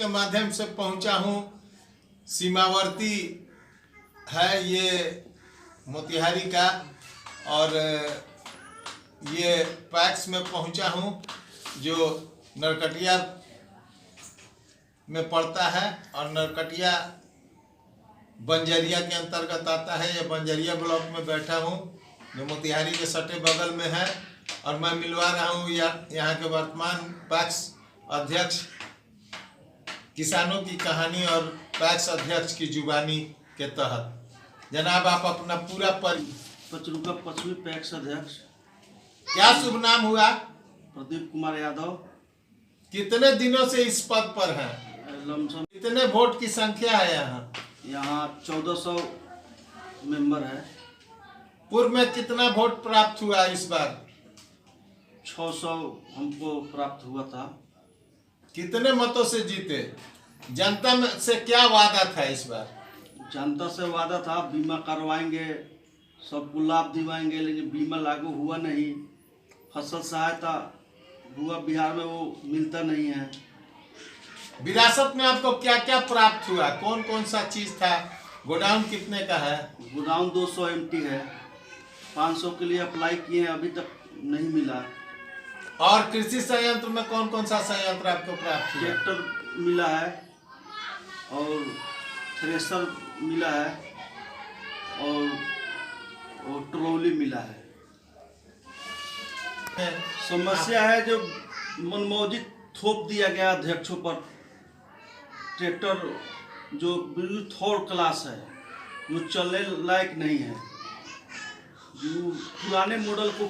के माध्यम से पहुंचा हूं। सीमावर्ती है ये मोतिहारी का, और ये पैक्स में पहुंचा हूं जो नरकटिया में पड़ता है, और नरकटिया बंजरिया के अंतर्गत आता है। ये बंजरिया ब्लॉक में बैठा हूं जो मोतिहारी के सटे बगल में है, और मैं मिलवा रहा हूं यहाँ के वर्तमान पैक्स अध्यक्ष, किसानों की कहानी और पैक्स अध्यक्ष की जुबानी के तहत। जनाब, आप अपना पूरा पचरुका पश्चिमी पैक्स अध्यक्ष। क्या शुभ नाम हुआ? प्रदीप कुमार यादव। कितने दिनों से इस पद पर हैं? लमसम कितने वोट की संख्या है यहाँ? यहाँ 1400 मेंबर है। पूर्व में कितना वोट प्राप्त हुआ? इस बार 600 हमको प्राप्त हुआ था। कितने मतों से जीते? जनता में से क्या वादा था इस बार? जनता से वादा था बीमा करवाएंगे, सबको लाभ दिवाएंगे, लेकिन बीमा लागू हुआ नहीं। फसल सहायता हुआ बिहार में, वो मिलता नहीं है। विरासत में आपको क्या क्या प्राप्त हुआ? कौन कौन सा चीज था? गोडाउन कितने का है? गोडाउन 200 MT है। 500 के लिए अप्लाई किए हैं, अभी तक नहीं मिला। और कृषि संयंत्र में कौन कौन सा संयंत्र आपको प्राप्त हुआ? ट्रैक्टर मिला है और थ्रेसर मिला है और ट्रॉली मिला है। समस्या है जो मनमौजी थोप दिया गया अध्यक्षों पर। ट्रैक्टर जो बिल्कुल थर्ड क्लास है, वो चलने लायक नहीं है। जो पुराने मॉडल को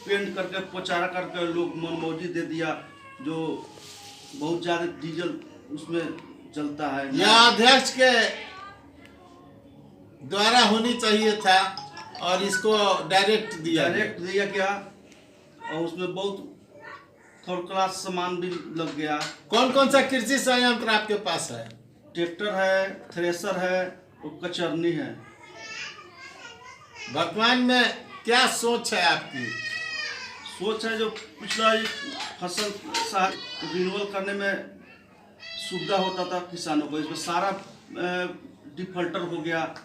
पेंट करके पचारा करके लोग मनमौजी दे दिया, जो बहुत ज़्यादा डीजल उसमें चलता है। यह अध्यक्ष के द्वारा होनी चाहिए था, और इसको डायरेक्ट दिया गया, और उसमें बहुत थर्ड क्लास सामान भी लग गया। कौन कौन सा कृषि संयंत्र आपके पास है? ट्रैक्टर है, थ्रेसर है और कचरनी है। वर्तमान में क्या सोच है आपकी? सोच है जो पिछला फसल रिन्यूअल करने में सुविधा होता था किसानों को, इसमें सारा डिफॉल्टर हो गया।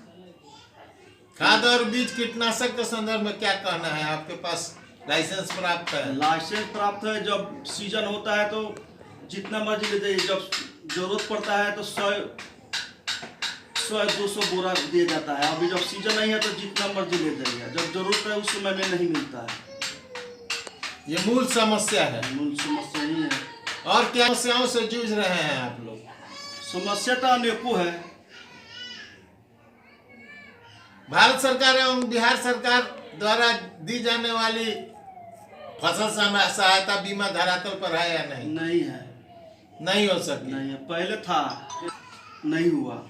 खाद और बीज कीटनाशक के संदर्भ में क्या कहना है? आपके पास लाइसेंस प्राप्त है? लाइसेंस प्राप्त है। जब सीजन होता है तो जितना मर्जी ले जाइए, जब जरूरत पड़ता है तो 100-200 बोरा दिया जाता है। अभी जब सीजन नहीं है तो जितना मर्जी ले जाइए, जब जरूरत है उस समय में नहीं मिलता है। ये मूल समस्या है। मूल समस्या ही है। और क्या समस्याओं से जूझ रहे हैं आप लोग? समस्या तो अनेकों है। भारत सरकार एवं बिहार सरकार द्वारा दी जाने वाली फसल सहायता बीमा धरातल पर है या नहीं? नहीं है। नहीं हो सकी? नहीं है। पहले था, नहीं हुआ।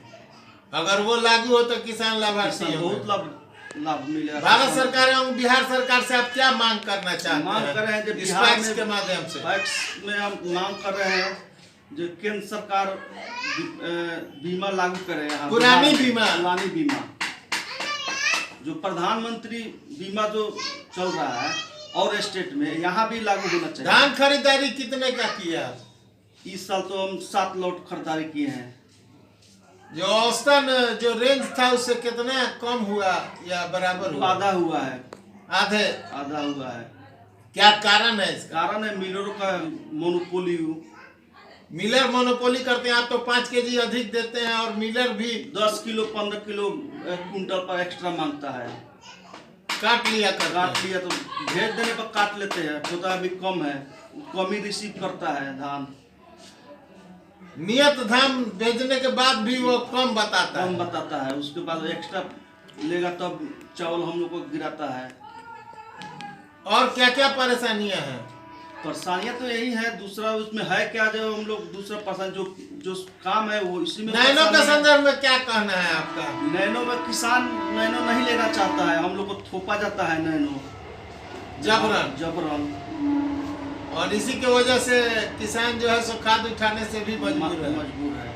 अगर वो लागू हो तो किसान लाभार्थी बहुत लाभ मिलेगा। भारत सरकार एवं बिहार सरकार से आप क्या मांग करना चाहते हैं? मांग कर रहे हैं इस पैक्स के माध्यम से। पैक्स में हम मांग कर रहे हैं जो केंद्र सरकार बीमा लागू करे। पुरानी बीमा जो प्रधानमंत्री बीमा जो चल रहा है और स्टेट में, यहाँ भी लागू होना चाहिए। धान खरीदारी कितने का किया? इस साल तो हम 7 लॉट खरीदारी किए हैं। जो औसतन जो रेंज था उससे कितना कम हुआ या बराबर हुआ? आधा हुआ है। आधा हुआ है। क्या कारण है इसका? कारण है मिलरों का मोनोपोली। मिलर मोनोपोली करते हैं। आप तो 5 kg अधिक देते हैं, और मिलर भी 10 किलो 15 किलो कुंटल पर एक्स्ट्रा मांगता है। काट लिया तो भेज देने पर काट लेते हैं। होता अभी कम है, कम ही रिसीव करता है धान। नियत धान भेजने के बाद भी वो कम बताता है। उसके बाद एक्स्ट्रा लेगा तब चावल हम लोग को गिराता है। और क्या क्या परेशानियां हैं? परेशानियां तो यही है। दूसरा उसमें है क्या, जो हम लोग दूसरा पसंद जो काम है वो इसी में। नैनो के संदर्भ में क्या कहना है आपका? नैनो में किसान नैनो नहीं लेना चाहता है। हम लोग को थोपा जाता है नैनो जबरन। और इसी के वजह से किसान जो है सो खाद उठाने से भी मजबूर है,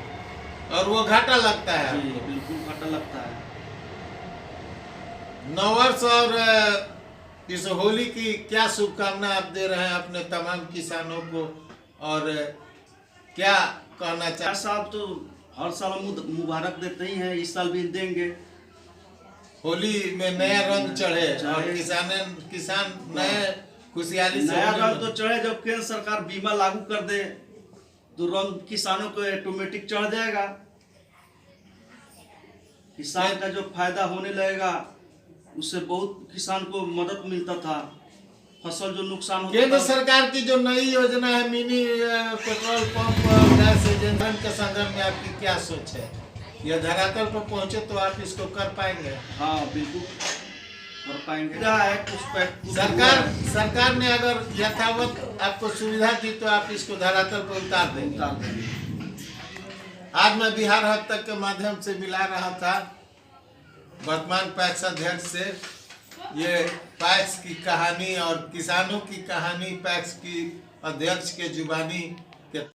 और वो घाटा लगता है। बिल्कुल घाटा लगता है। नववर्ष और इस होली की क्या शुभकामना आप दे रहे हैं अपने तमाम किसानों को, और क्या कहना चाहते साहब तो हर साल मुबारक देते ही हैं, इस साल भी देंगे। होली में नया रंग चढ़े और किसान नए खुशहाली से नया होली रंग तो चढ़े, जब केंद्र सरकार बीमा लागू कर दे तो रंग किसानों को ऑटोमेटिक चढ़ जाएगा। किसान का जो फायदा होने लगेगा, उससे बहुत किसान को मदद मिलता था। फसल जो नुकसान होता केंद्र था, सरकार की जो नई योजना है mini petrol pump gas agency के संदर्भ में आपकी क्या सोच है? यह धरातल पर पहुंचे तो आप इसको कर पाएंगे? हाँ बिल्कुल कर पाएंगे। कुछ सरकार ने अगर यथावत आपको सुविधा दी तो आप इसको धरातल पर उतार देंगे। आज मैं बिहार हद तक के माध्यम से मिला रहा था वर्तमान पैक्स अध्यक्ष से। ये पैक्स की कहानी और किसानों की कहानी पैक्स की अध्यक्ष के जुबानी